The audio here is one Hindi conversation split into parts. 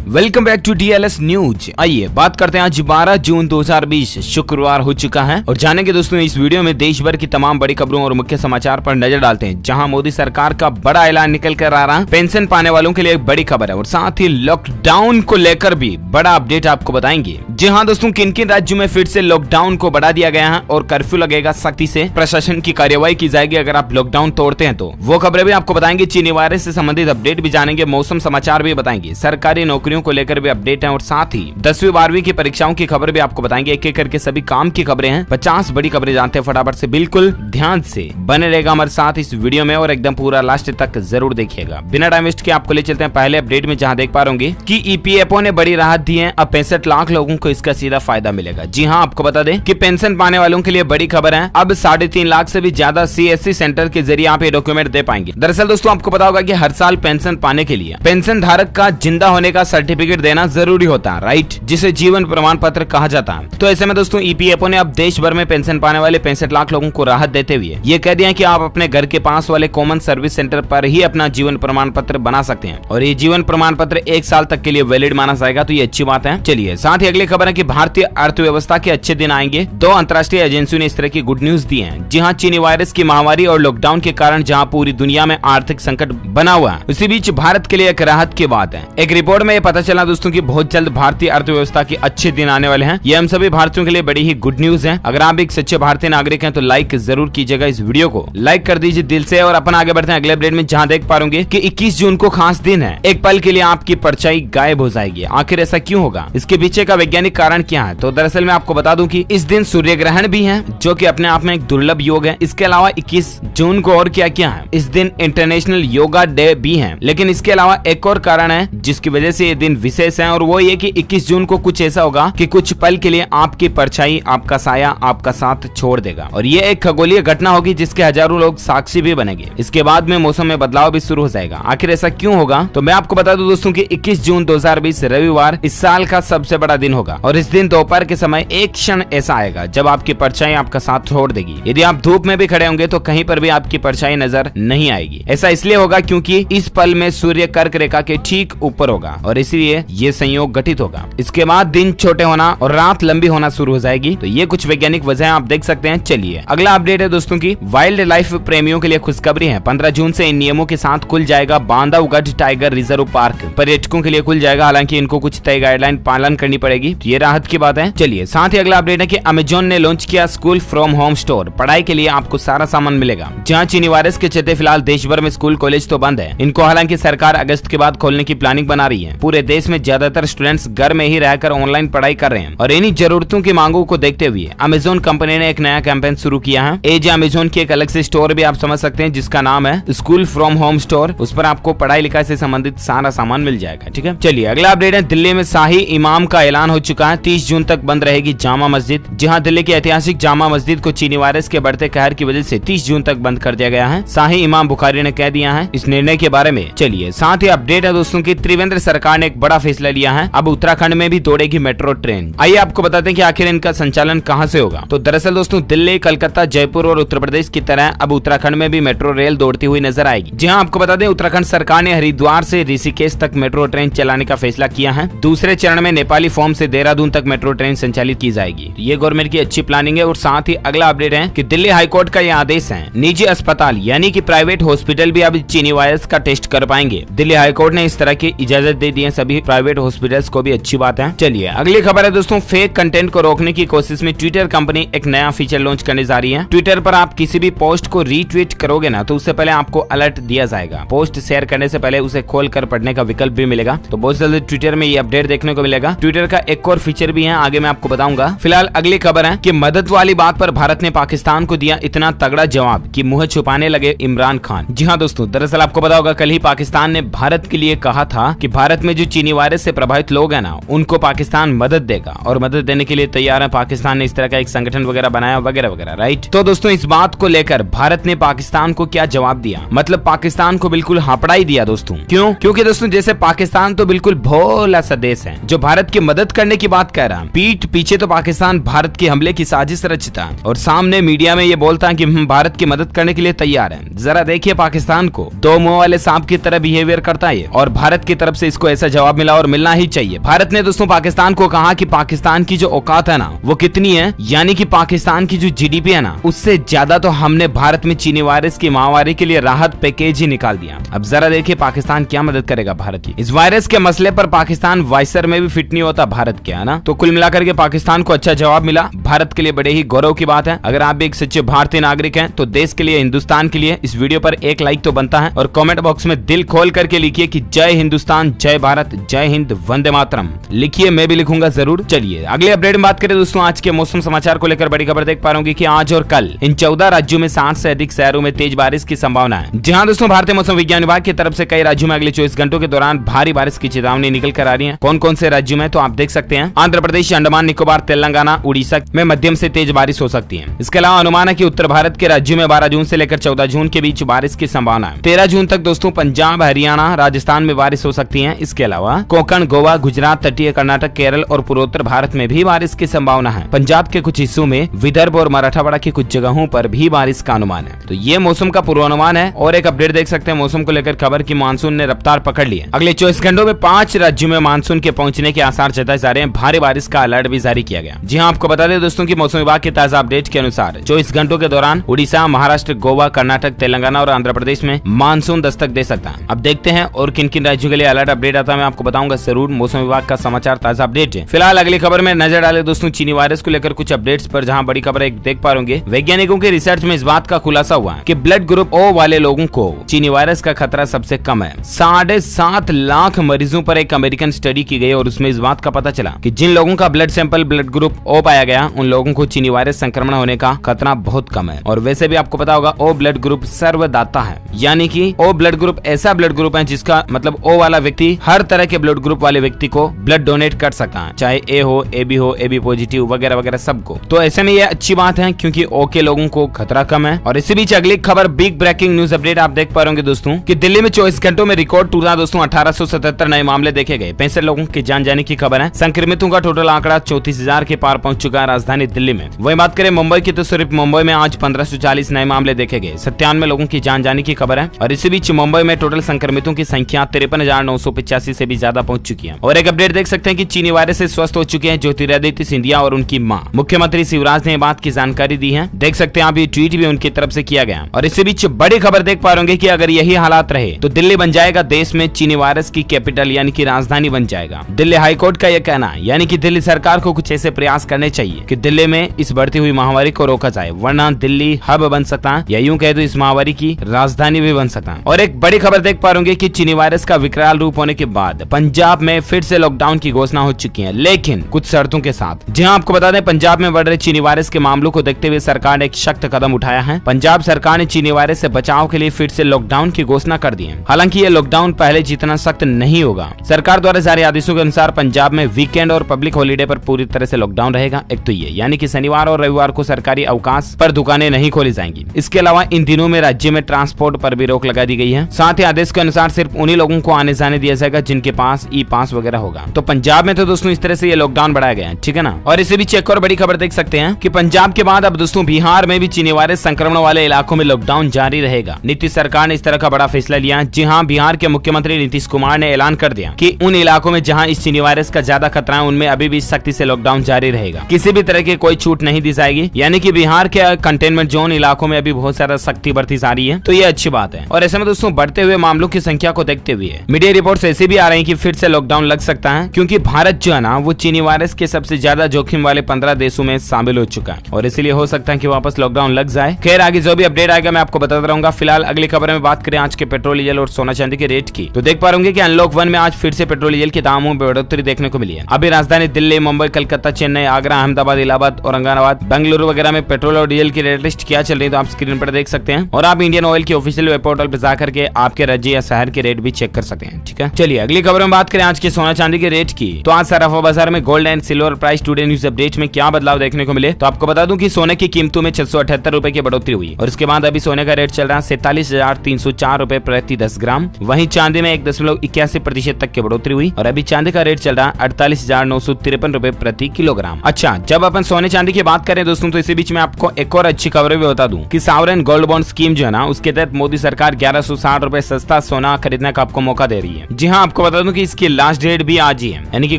Welcome back to DLS news. आइए बात करते हैं आज 12 जून 2020 शुक्रवार हो चुका है और जानेंगे दोस्तों इस वीडियो में देश भर की तमाम बड़ी खबरों और मुख्य समाचार पर नजर डालते हैं, जहां मोदी सरकार का बड़ा ऐलान निकल कर आ रहा है। पेंशन पाने वालों के लिए एक बड़ी खबर है और साथ ही लॉकडाउन को लेकर भी बड़ा अपडेट आपको बताएंगे। जी हाँ दोस्तों, किन किन राज्यों में फिर से लॉकडाउन को बढ़ा दिया गया है और कर्फ्यू लगेगा, सख्ती से प्रशासन की कार्यवाही की जाएगी अगर आप लॉकडाउन तोड़ते हैं तो। वो खबरें भी आपको बताएंगे, चीनी वायरस से संबंधित अपडेट भी जानेंगे, मौसम समाचार भी बताएंगे, सरकारी नौकरियों को लेकर भी अपडेट है और साथ ही 10वीं 12वीं की परीक्षाओं की खबर भी आपको बताएंगे। एक एक करके सभी काम की खबरें हैं, 50 बड़ी खबरें जानते हैं फटाफट से, बिल्कुल ध्यान से बने रहेगा हमारे साथ इस वीडियो में और एकदम पूरा लास्ट तक जरूर देखिएगा। बिना टाइम वेस्ट के आपको ले चलते हैं पहले अपडेट में, जहां देख पा रहे कि EPFO ने बड़ी राहत दी है। अब 65 लाख लोगों को इसका सीधा फायदा मिलेगा। जी हाँ, आपको बता दें कि पेंशन पाने वालों के लिए बड़ी खबर है। अब 3.5 लाख से भी ज्यादा CSC सेंटर के जरिए आप ये डॉक्यूमेंट दे पाएंगे। दरअसल दोस्तों आपको पता होगा कि हर साल पेंशन पाने के लिए पेंशन धारक का जिंदा होने का सर्टिफिकेट देना जरूरी होता है, राइट, जिसे जीवन प्रमाण पत्र कहा जाता है। तो ऐसे में दोस्तों EPFO ने अब देश भर में पेंशन पाने वाले 65 लाख लोगों को राहत देते हुए ये कह दिया कि आप अपने घर के पास वाले कॉमन सर्विस सेंटर पर ही अपना जीवन प्रमाण पत्र बना सकते हैं और ये जीवन प्रमाण पत्र 1 साल तक के लिए वैलिड माना जाएगा। तो ये अच्छी बात है। चलिए साथ ही अगली खबर है कि भारतीय अर्थव्यवस्था के अच्छे दिन आएंगे। 2 अंतर्राष्ट्रीय एजेंसियों ने इस तरह की गुड न्यूज दी है। जी हाँ, चीनी वायरस की महामारी और लॉकडाउन के कारण जहाँ पूरी दुनिया में आर्थिक संकट बना हुआ है, उसी बीच भारत के लिए एक राहत की बात है। एक रिपोर्ट में ये पता चला दोस्तों कि बहुत जल्द भारतीय अर्थव्यवस्था के अच्छे दिन आने वाले हैं। ये हम सभी भारतीयों के लिए बड़ी ही गुड न्यूज है। अगर आप एक सच्चे भारतीय नागरिक हैं तो लाइक जरूर कीजिएगा, इस वीडियो को लाइक कर दीजिए दिल से। और अपन आगे बढ़ते हैं अगले अपडेट में, जहां देख पा रहे कि 21 जून को खास दिन है। एक पल के लिए आपकी परछाई गायब हो जाएगी। आखिर ऐसा क्यों होगा, इसके पीछे का वैज्ञानिक कारण क्या है? तो दरअसल मैं आपको बता दूं कि इस दिन सूर्य ग्रहण भी है, जो कि अपने आप में एक दुर्लभ योग है। इसके अलावा 21 जून को और क्या क्या है, इस दिन इंटरनेशनल योगा डे भी है। लेकिन इसके अलावा एक और कारण है जिसकी वजह से ये दिन विशेष है और वो ये कि 21 जून को कुछ ऐसा होगा कि कुछ पल के लिए आपकी परछाई, आपका साया आपका साथ छोड़ देगा और ये एक खगोलीय घटना होगी जिसके हजारों लोग साक्षी भी बनेंगे। इसके बाद में मौसम में बदलाव भी शुरू हो जाएगा। आखिर ऐसा क्यों होगा, तो मैं आपको बता दूं दोस्तों कि 21 जून 2020 रविवार इस साल का सबसे बड़ा दिन होगा और इस दिन दोपहर के समय एक क्षण ऐसा आएगा जब आपकी परछाई आपका साथ छोड़ देगी। यदि आप धूप में भी खड़े होंगे तो कहीं पर भी आपकी परछाई नजर नहीं आएगी। ऐसा इसलिए होगा क्योंकि इस पल में सूर्य कर्क रेखा के ठीक ऊपर होगा और इसीलिए ये संयोग घटित होगा। इसके बाद दिन छोटे होना और रात लंबी होना शुरू हो जाएगी। तो ये कुछ वैज्ञानिक वजह आप देख सकते हैं। चलिए अगला अपडेट है दोस्तों की वाइल्ड लाइफ प्रेमियों के लिए खुशखबरी है। 15 जून से इन नियमों के साथ खुल जाएगा बांधवगढ़ टाइगर रिजर्व पार्क। पर्यटकों के लिए खुल जाएगा, हालांकि इनको कुछ तय गाइडलाइन पालन करनी पड़ेगी। तो ये राहत की बात है। चलिए साथ ही अगला अपडेट है कि अमेजोन ने लॉन्च किया स्कूल फ्रॉम होम स्टोर। पढ़ाई के लिए आपको सारा सामान मिलेगा। जहाँ चीनी वायरस के चलते फिलहाल देश भर में स्कूल कॉलेज तो बंद है, इनको हालांकि सरकार अगस्त के बाद खोलने की प्लानिंग बना रही है। पूरे देश में ज्यादातर स्टूडेंट्स घर में ही रहकर ऑनलाइन पढ़ाई कर रहे हैं और इन्हीं जरूरतों की मांगों को देखते हुए अमेजोन कंपनी ने एक नया कैंपेन शुरू किया है। एज अमेजोन की एक अलग से स्टोर भी आप समझ सकते हैं जिसका नाम है स्कूल फ्रॉम होम स्टोर। उस पर आपको पढ़ाई लिखाई से संबंधित सारा सामान मिल जाएगा। ठीक है, चलिए अगला अपडेट है, दिल्ली में शाही इमाम का ऐलान हो चुका है। 30 जून तक बंद रहेगी जामा मस्जिद। जहां दिल्ली की ऐतिहासिक जामा मस्जिद को चीनी वायरस के बढ़ते कहर की वजह से 30 जून तक बंद कर दिया गया है। शाही इमाम बुखारी ने कह दिया है इस निर्णय के बारे में। चलिए साथ ही अपडेट है दोस्तों की त्रिवेंद्र सरकार ने एक बड़ा फैसला लिया है। अब उत्तराखंड में भी दौड़ेगी मेट्रो ट्रेन। आइए आपको बताते हैं कि आखिर इनका संचालन कहां से होगा। तो दरअसल दोस्तों दिल्ली, कलकत्ता, जयपुर और उत्तर प्रदेश की तरह अब उत्तराखंड में भी मेट्रो रेल दौड़ती हुई नजर आएगी। जी हाँ, आपको बता दें उत्तराखंड सरकार ने हरिद्वार से ऋषिकेश तक मेट्रो ट्रेन चलाने का फैसला किया है। दूसरे चरण में नेपाली फॉर्म से देहरादून तक मेट्रो ट्रेन संचालित की जाएगी। ये गवर्नमेंट की अच्छी प्लानिंग है। और साथ ही अगला अपडेट है कि दिल्ली हाईकोर्ट का यह आदेश है, निजी अस्पताल यानी कि प्राइवेट हॉस्पिटल भी अब चीनी वायरस का टेस्ट कर पाएंगे। दिल्ली हाईकोर्ट ने इस तरह की इजाजत दे दी है सभी प्राइवेट हॉस्पिटल्स को भी, अच्छी बात है। चलिए अगली खबर है दोस्तों, फेक कंटेंट को रोकने की कोशिश में ट्विटर कंपनी एक नया फीचर लॉन्च करने जा रही है। ट्विटर पर आप किसी भी पोस्ट को रीट्वीट करोगे ना तो उससे पहले आपको अलर्ट दिया जाएगा। पोस्ट शेयर करने से पहले उसे खोल कर पढ़ने का विकल्प भी मिलेगा। तो बहुत जल्द ट्विटर में ये अपडेट देखने को मिलेगा। ट्विटर का एक और फीचर भी है, आगे मैं आपको बताऊंगा। फिलहाल अगली खबर है कि मदद वाली बात पर भारत ने पाकिस्तान को दिया इतना तगड़ा जवाब कि मुंह छुपाने लगे इमरान खान। जी हाँ दोस्तों, दरअसल आपको पता होगा कल ही पाकिस्तान ने भारत के लिए कहा था कि भारत में जो चीनी वायरस से प्रभावित लोग हैं ना उनको पाकिस्तान मदद देगा और मदद देने के लिए तैयार है। पाकिस्तान ने इस तरह का एक संगठन वगैरह बनाया वगैरह वगैरह, राइट। तो दोस्तों इस बात को लेकर भारत ने पाकिस्तान को क्या जवाब दिया, मतलब पाकिस्तान को बिल्कुल हापड़ा ही दिया दोस्तों। क्यों? क्योंकि दोस्तों जैसे पाकिस्तान तो बिल्कुल भोला सा देश है जो भारत की मदद करने की बात कह रहा है, पीठ पीछे तो पाकिस्तान भारत के हमले की साजिश रचता और सामने मीडिया में ये बोलता है कि हम भारत की मदद करने के लिए तैयार हैं। जरा देखिए पाकिस्तान को, दो मुंह वाले सांप की तरह बिहेवियर करता है और भारत की तरफ से इसको ऐसा जवाब मिला और मिलना ही चाहिए। भारत ने दोस्तों पाकिस्तान को कहा कि पाकिस्तान की जो औकात है ना वो कितनी है, यानी कि पाकिस्तान की जो जीडीपी है ना उससे ज्यादा तो हमने भारत में चीनी वायरस की महामारी के लिए राहत पैकेज ही निकाल दिया। अब जरा देखिए पाकिस्तान क्या मदद करेगा भारत की। इस वायरस के मसले पर पाकिस्तान वाइसर में भी फिट नहीं होता भारत के, है ना। तो कुल मिलाकर के पाकिस्तान को अच्छा जवाब मिला, भारत के लिए बड़े ही गौरव की बात है। अगर आप भी एक सच्चे भारतीय नागरिक हैं तो देश के लिए, हिंदुस्तान के लिए इस वीडियो पर एक लाइक तो बनता है और कमेंट बॉक्स में दिल खोल करके लिखिए कि जय हिंदुस्तान, जय भारत, जय हिंद, वंदे मातरम लिखिए, मैं भी लिखूंगा जरूर। चलिए अगले अपडेट में बात करें दोस्तों आज के मौसम समाचार को लेकर बड़ी खबर देख पा रहे कि आज और कल इन 14 राज्यों में 60 से अधिक शहरों में तेज बारिश की संभावना है। जी हाँ दोस्तों, भारतीय मौसम विज्ञान विभाग की तरफ से कई राज्यों में अगले 24 घंटों के दौरान भारी बारिश की चेतावनी निकल कर आ रही है। कौन कौन से राज्यों में तो आप देख सकते हैं, आंध्र प्रदेश, अंडमान निकोबार, तेलंगाना, उड़ीसा में मध्यम से तेज बारिश हो सकती है। इसके अलावा अनुमान है कि उत्तर भारत के राज्यों में 12 जून से लेकर 14 जून के बीच बारिश की संभावना है। 13 जून तक दोस्तों पंजाब, हरियाणा, राजस्थान में बारिश हो सकती है। इसके अलावा कोंकण, गोवा, गुजरात, तटीय कर्नाटक, केरल और पूर्वोत्तर भारत में भी बारिश की संभावना है। पंजाब के कुछ हिस्सों में, विदर्भ और मराठवाड़ा की कुछ जगहों पर भी बारिश का अनुमान है। तो ये मौसम का पूर्वानुमान है। और एक अपडेट देख सकते हैं मौसम को लेकर खबर की मानसून ने रफ्तार पकड़ ली है। अगले 24 घंटों में 5 राज्यों में मानसून के पहुंचने के आसार जताए जा रहे हैं। भारी बारिश का अलर्ट भी जारी किया गया। जी हाँ, आपको बता दें दोस्तों कि मौसम विभाग के ताजा अपडेट के अनुसार 24 घंटों के दौरान उड़ीसा, महाराष्ट्र, गोवा, कर्नाटक, तेलंगाना और आंध्र प्रदेश में मानसून दस्तक दे सकता है। अब देखते हैं और किन किन राज्यों के लिए अलर्ट अपडेट आता है, मैं आपको बताऊंगा जरूर। मौसम विभाग का समाचार ताजा अपडेट है। फिलहाल अगली खबर में नजर डाले दोस्तों चीनी वायरस को लेकर कुछ अपडेट्स पर, जहां बड़ी खबर एक देख पा रहे वैज्ञानिकों के रिसर्च में इस बात का खुलासा हुआ है कि ब्लड ग्रुप ओ वाले लोगों को चीनी वायरस का खतरा सबसे कम है। 7.5 लाख मरीजों पर एक अमेरिकन स्टडी की गई और उसमें इस बात का पता चला कि जिन लोगों का blood sample blood group O पाया गया उन लोगों को चीनी वायरस संक्रमण होने का खतरा बहुत कम है। और वैसे भी आपको पता होगा ओ ब्लड ग्रुप सर्वदाता है, यानी कि ओ ब्लड ग्रुप ऐसा ब्लड ग्रुप है जिसका मतलब ओ वाला व्यक्ति हर तरह के ब्लड ग्रुप वाले व्यक्ति को ब्लड डोनेट कर सकता है, चाहे ए हो, ए बी पॉजिटिव वगैरह वगैरह सबको। तो ऐसे में ये अच्छी बात है क्योंकि ओ के लोगों को खतरा कम है। और इसी बीच अगली खबर, बिग ब्रेकिंग न्यूज अपडेट आप देख पा रहे होंगे दोस्तों कि दिल्ली में 24 घंटों में रिकॉर्ड टूटा दोस्तों 1877 नए मामले देखे गए। 65 लोगों की जान जाने की खबर है। संक्रमितों का टोटल आंकड़ा 34,000 के पार पहुंच चुका है राजधानी दिल्ली में। वहीं बात करें मुंबई की तो सिर्फ मुंबई में आज 1540 नए मामले देखे गए। 97 लोगों की जान जाने की खबर है। और इसी बीच मुंबई में टोटल संक्रमितों की संख्या 53,985 से भी ज्यादा पहुंच चुकी है। और एक अपडेट देख सकते हैं कि चीनी वायरस से स्वस्थ हो चुके हैं ज्योतिरादित्य सिंधिया और उनकी मां। मुख्यमंत्री शिवराज ने बात की जानकारी दी है। देख सकते हैं आप, ये ट्वीट भी उनकी तरफ से किया गया। और इसी बीच बड़ी खबर देख पा रहे कि अगर यही हालात रहे तो दिल्ली बन जाएगा देश में चीनी वायरस की कैपिटल, यानी कि राजधानी बन जाएगा। दिल्ली हाईकोर्ट का यह कहना है, यानी कि दिल्ली सरकार को कुछ ऐसे प्रयास करने चाहिए कि दिल्ली में इस बढ़ती हुई महामारी को रोका जाए, वरना दिल्ली हब बन सकता है या यूं कहे तो इस महामारी की राजधानी भी बन सकता है। और एक बड़ी खबर देख पा रहे कि चीनी वायरस का विकराल रूप होने के बाद पंजाब में फिर से लॉकडाउन की घोषणा हो चुकी है, लेकिन कुछ शर्तों के साथ। जी हाँ, आपको बता दें पंजाब में बढ़ रहे चीनी वायरस के मामलों को देखते हुए सरकार ने एक सख्त कदम उठाया है। पंजाब सरकार ने चीनी वायरस से बचाव के लिए फिर से लॉकडाउन की घोषणा कर दी है। हालांकि ये लॉकडाउन पहले जितना सख्त नहीं होगा। सरकार द्वारा जारी आदेशों के अनुसार पंजाब में वीकेंड और पब्लिक हॉलीडे पर पूरी तरह से लॉकडाउन रहेगा। एक तो ये, यानी कि शनिवार और रविवार को सरकारी अवकाश पर दुकानें नहीं खोली जाएंगी। इसके अलावा इन दिनों में राज्य में ट्रांसपोर्ट पर भी रोक लगा दी गई है। साथ ही आदेश के अनुसार सिर्फ उन्हीं लोगों को आने जाने दिया जाएगा जिनके पास ई पास वगैरह होगा। तो पंजाब में तो दोस्तों इस तरह से ये लॉकडाउन बढ़ाया गया है, ठीक है ना। और इसे भी चेक और बड़ी खबर देख सकते हैं कि पंजाब के बाद अब दोस्तों बिहार में भी चीनी वायरस संक्रमण वाले इलाकों में लॉकडाउन जारी रहेगा। नीतीश सरकार ने इस तरह का बड़ा फैसला लिया। जी हाँ, बिहार के मुख्यमंत्री नीतीश कुमार ने ऐलान कर दिया कि उन इलाकों में जहां इस चीनी वायरस का ज्यादा खतरा है उनमें अभी भी सख्ती से लॉकडाउन जारी रहेगा। किसी भी तरह की कोई छूट नहीं दी जाएगी, यानी कि बिहार के कंटेनमेंट जोन इलाकों में अभी बहुत सारा सख्ती बढ़ती जा रही है। तो ये अच्छी बात है। और ऐसे में दोस्तों बढ़ते हुए मामलों की संख्या को देखते हुए मीडिया रिपोर्ट्स ऐसी भी आ रही है कि फिर से लॉकडाउन लग सकता है, क्योंकि भारत जो है ना वो चीनी वायरस के सबसे ज्यादा जोखिम वाले 15 देशों में शामिल हो चुका है और इसलिए हो सकता है कि वापस लॉकडाउन लग जाए। खैर आगे जो भी अपडेट आएगा मैं आपको बताता रहूंगा। फिलहाल अगली खबर में बात करें आज के पेट्रोल, डीजल और सोना चांदी के रेट की, तो देख पा रहे कि अनलॉक 1 में आज फिर से पेट्रोल डीजल के दामों में बढ़ोतरी देखने को मिली है। अभी राजधानी दिल्ली, मुंबई, कलकत्ता, चेन्नई, आगरा, अहमदाबाद, इलाहाबाद, औरंगाबाद, बेंगलुरु वगैरह में पेट्रोल और डीजल की रेट लिस्ट क्या चल रही है तो आप स्क्रीन पर देख सकते हैं। और आप इंडियन ऑयल की ऑफिशियल वेब पोर्टल पर जाकर के आपके राज्य या शहर के रेट भी चेक कर सकते हैं, ठीक है। चलिए अगली खबर में बात करें आज के सोना चांदी के रेट की, तो आज सराफा बाजार में gold and silver price today news update में क्या बदलाव देखने को मिले, तो आपको बता दूं कि सोने की कीमतों में 678 रुपए की बढ़ोतरी हुई और इसके बाद अभी सोने का रेट चल रहा है 47,304 रुपए प्रति 10 ग्राम। वहीं चांदी में 1.81% तक की बढ़ोतरी हुई और अभी चांदी का रेट चल रहा है 48,953 रुपए प्रति किलोग्राम। अच्छा, जब अपन सोने चांदी की बात करें दोस्तों तो इसी बीच में आपको एक और अच्छी खबर भी बता दूं कि सॉवरेन गोल्ड बॉन्ड स्कीम जो है ना उसके तहत मोदी सरकार 1160 रुपए सस्ता सोना खरीदने का आपको मौका दे रही है। जी हाँ, आपको बता दूं कि इसकी लास्ट डेट भी आज ही है, यानी कि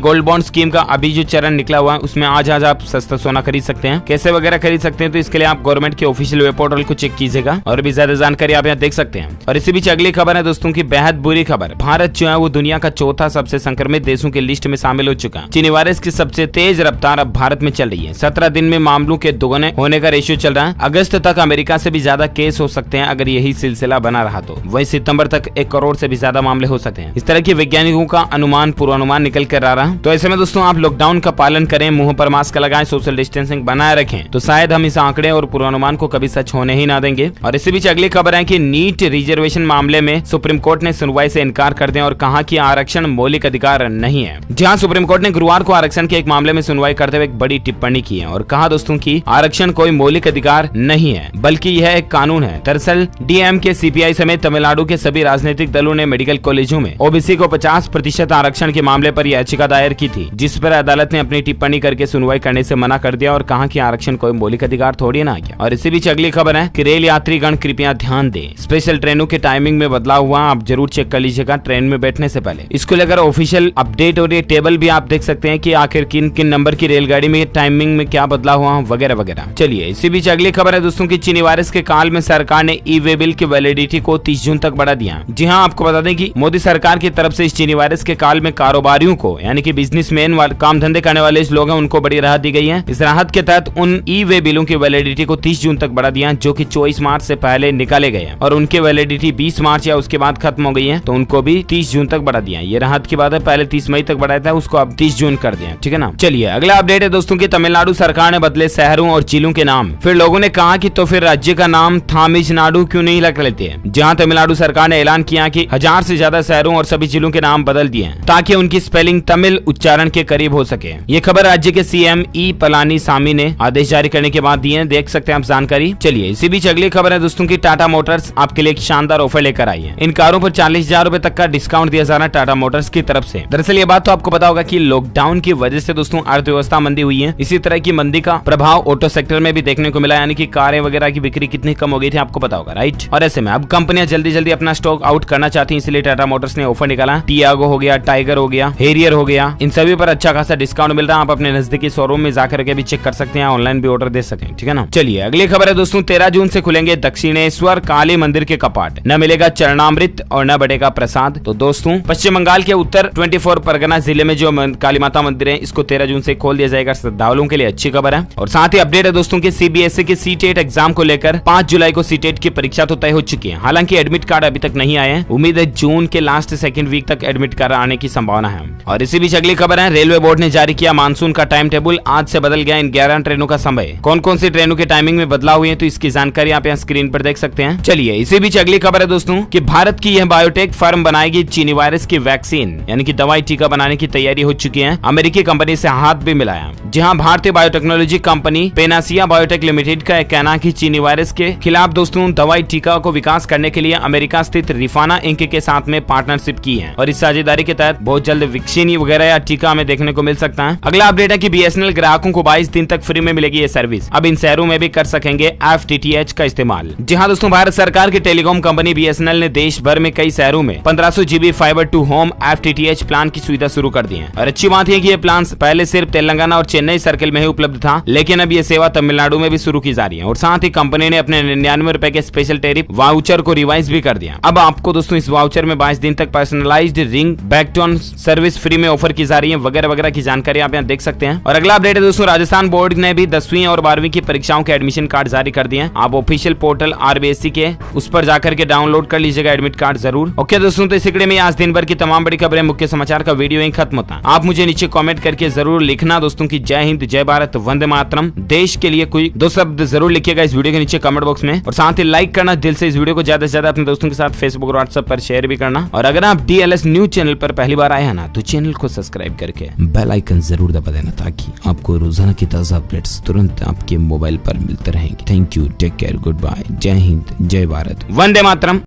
गोल्ड बॉन्ड स्कीम का अभी जो चरण निकला हुआ है उसमें आज आप सस्ता सोना खरीद सकते हैं। कैसे वगैरह खरीद सकते हैं तो इसके लिए आप गवर्नमेंट के ऑफिशियल वेब पोर्टल को चेक कीजिएगा और भी ज्यादा जानकारी आप यहाँ देख सकते हैं। और इसी बीच अगली खबर है दोस्तों की बेहद बुरी खबर। भारत जो है वो दुनिया का चौथा सबसे संक्रमित देशों की लिस्ट में शामिल हो चुका है। चीनी वायरस की सबसे तेज रफ्तार अब भारत में चल रही है। 17 दिन में मामलों के दोगुने होने का रेशियो चल रहा है। अगस्त तक अमेरिका से भी ज्यादा केस हो सकते हैं अगर यही सिलसिला बना रहा तो। वही सितंबर तक 1 करोड़ से भी ज्यादा मामले हो सकते हैं। इस तरह के वैज्ञानिकों का अनुमान पूर्वानुमान निकल कर आ रहा है। तो ऐसे में दोस्तों आप लॉकडाउन का पालन करें, मुंह पर मास्क लगाएं, सोशल डिस्टेंसिंग बनाए रखें, तो शायद हम इस आंकड़े और पूर्वानुमान को कभी सच होने ही ना देंगे। और इसी बीच अगली खबर है कि नीट रिजर्वेशन मामले में सुप्रीम कोर्ट ने सुनवाई से इनकार कर दिया और कहा कि आरक्षण मौलिक अधिकार नहीं है। जहां सुप्रीम कोर्ट ने गुरुवार को आरक्षण के एक मामले में सुनवाई करते हुए एक बड़ी टिप्पणी की है और कहा दोस्तों कि आरक्षण कोई मौलिक अधिकार नहीं है बल्कि यह एक कानून है। दरअसल डीएमके, सीपीआई समेत तमिलनाडु के सभी राजनीतिक दलों ने मेडिकल कॉलेजों में ओबीसी को 50% आरक्षण के मामले पर याचिका दायर की थी, जिस पर अदालत ने अपनी टिप्पणी करके सुनवाई करने से मना कर दिया और कहा कि आरक्षण कोई मौलिक अधिकार थोड़ी ना गया। और इसी बीच अगली खबर है कि रेल यात्रीगण कृपया ध्यान दें, स्पेशल ट्रेनों के टाइमिंग में बदलाव हुआ, आप जरूर चेक कर लीजिएगा ट्रेन में बैठने से पहले। इसको लेकर ऑफिशियल अपडेट और ये टेबल भी आप देख सकते हैं कि आखिर किन किन नंबर की रेलगाड़ी में टाइमिंग में क्या बदलाव हुआ वगैरह वगैरह। चलिए इसी बीच अगली खबर है दोस्तों की चीनी वायरस के काल में सरकार ने ई वे बिल की वैलिडिटी को 30 जून तक बढ़ा दिया। जी हाँ, आपको बता दें कि मोदी सरकार की तरफ से इस चीनी वायरस के काल में कारोबारियों को, यानी कि बिजनेसमैन काम धंधे करने वाले लोग हैं, उनको बड़ी राहत दी गई है। इस राहत के तहत उन ई वे बिलों की वैलिडिटी को 30 जून तक बढ़ा दिया जो कि 24 मार्च से पहले निकाले गए हैं और उनकी वैलिडिटी 20 मार्च या उसके बाद खत्म हो गई है, तो उनको भी 30 जून तक बढ़ा दिया। ये राहत की बात है, पहले 30 मई तक बढ़ाया था, उसको अब 30 जून कर दिया। ठीक है ना। चलिए अगला अपडेट है दोस्तों की तमिलनाडु सरकार ने बदले शहरों और जिलों के नाम। फिर लोगों ने कहा कि तो फिर राज्य का नाम तमिलनाडु क्यों नहीं रख लेते हैं। जहां तमिलनाडु सरकार ने ऐलान किया कि 1000 से ज्यादा शहरों और सभी जिलों के नाम बदल दिए हैं ताकि उनकी स्पेलिंग तमिल उच्चारण के करीब हो सके। ये खबर राज्य के सीएम ई पलानीसामी ने आदेश जारी करने के बाद दी है, देख सकते हैं आप जानकारी। चलिए इसी बीच अगली खबर है दोस्तों की टाटा मोटर्स आपके लिए एक शानदार ऑफर लेकर आई है। इन कारों पर 40,000 रुपए तक का डिस्काउंट दिया जा रहा है टाटा मोटर्स की तरफ से। दरअसल ये बात तो आपको पता होगा कि लॉकडाउन की वजह से दोस्तों अर्थव्यवस्था मंदी हुई है। इसी तरह की मंदी का प्रभाव ऑटो सेक्टर में भी देखने को मिला, यानी कि कारें वगैरह की बिक्री कितनी कम हो गई थी आपको पता होगा, राइट। और ऐसे में अब कंपनियां जल्दी जल्दी अपना स्टॉक आउट करना चाहती है, इसलिए टाटा मोटर्स ने ऑफर निकाला। टियागो हो गया, टाइगर हो गया, हेरियर हो गया, इन सभी पर अच्छा खासा डिस्काउंट मिल रहा है। आप अपने नजदीकी शोरूम में जाकर के भी चेक कर सकते हैं, ऑनलाइन भी ऑर्डर दे सकते हैं। ठीक है ना। चलिए अगली खबर है दोस्तों 13 जून से खुलेंगे दक्षिणेश्वर काली मंदिर के कपाट, न मिलेगा चरणामृत और न बढ़ेगा प्रसाद। तो दोस्तों पश्चिम बंगाल के उत्तर 24 परगना जिले में जो काली माता मंदिर है इसको 13 जून से खोल दिया जाएगा। श्रद्धालुओं के लिए अच्छी खबर है। और साथ ही अपडेट है दोस्तों की सीबीएसई के सीटेट एग्जाम को लेकर 5 जुलाई को सीटेट की परीक्षा तो तय हो चुकी है, हालांकि एडमिट कार्ड अभी तक नहीं आए हैं। उम्मीद है जून के लास्ट सेकंड वीक तक एडमिट कार्ड आने की संभावना है। और इसी बीच अगली खबर है रेलवे बोर्ड ने जारी किया मानसून का टाइम टेबल, आज से बदल गया इन 11 ट्रेनों का समय। कौन कौन सी ट्रेनों के टाइमिंग में बदलाव हुए हैं तो इसकी जानकारी आप यहाँ स्क्रीन पर देख सकते हैं। चलिए इसी बीच अगली खबर है दोस्तों कि भारत की यह बायोटेक फर्म बनाएगी चीनी वायरस की वैक्सीन, यानी कि दवाई टीका बनाने की तैयारी हो चुकी है। अमेरिकी कंपनी से हाथ भी मिलाया। जहां भारतीय biotechnology company Panacea biotech limited का कहना है कि चीनी वायरस के खिलाफ दोस्तों दवाई टीका को विकास करने के लिए अमेरिका स्थित रिफाना इंक के साथ में पार्टनरशिप की है और इस साझेदारी के तहत बहुत जल्द वैक्सीन वगैरह या टीका हमें देखने को मिल सकता है। अगला अपडेट है कि बीएसएनएल ग्राहकों को 22 दिन तक फ्री में मिलेगी ये सर्विस। अब इन शहरों में भी कर सकेंगे FTTH का इस्तेमाल। जी हाँ दोस्तों, भारत सरकार की टेलीकॉम कंपनी बीएसएनएल ने देश भर में कई शहरों में 1500 GB fibre to home FTTH plan की सुविधा शुरू कर दी है। और अच्छी बात है कि ये प्लान पहले सिर्फ तेलंगाना और चेन्नई सर्किल में ही उपलब्ध था, लेकिन अब ये सेवा तमिलनाडु में भी शुरू की जा रही है। और साथ ही कंपनी ने अपने 99 रुपए के स्पेशल टेरिफ वाउचर को रिवाइज भी कर दिया। अब आपको दोस्तों इस वाउचर में 22 दिन तक personalised ring backbone service free में ऑफर की जा रही है, वगैरह वगैरह की जानकारी आप यहाँ देख सकते हैं। और अगला अपडेट है दोस्तों राजस्थान बोर्ड ने भी 10वीं और 12वीं की परीक्षाओं के एडमिशन कार्ड जारी कर दिए हैं। आप ऑफिशियल पोर्टल RBSE के उस पर जाकर के डाउनलोड कर लीजिएगा एडमिट कार्ड जरूर। ओके दोस्तों, तो इस सिकड़े में आज दिन भर की तमाम बड़ी खबरें, मुख्य समाचार का वीडियो यहीं खत्म होता है। आप मुझे नीचे कमेंट करके जरूर लिखना दोस्तों की जय हिंद, जय भारत, वंदे मातरम। देश के लिए कोई 2 शब्द जरूर लिखिएगा इस वीडियो के नीचे कमेंट बॉक्स में। और साथ ही लाइक करना दिल से, इस वीडियो को ज्यादा से ज्यादा अपने दोस्तों के साथ फेसबुक और व्हाट्सएप पर शेयर भी करना। और अगर आप DLS न्यूज चैनल पर पहली बार आए हैं ना, तो चैनल को सब्सक्राइब करके बेल आइकन जरूर दबा देना ताकि आपको रोजाना की ताजा अपडेट्स तुरंत आपके मोबाइल पर मिलते रहेंगे। Thank you, take care, good bye, जय हिंद, जय भारत, वंदे मातरम।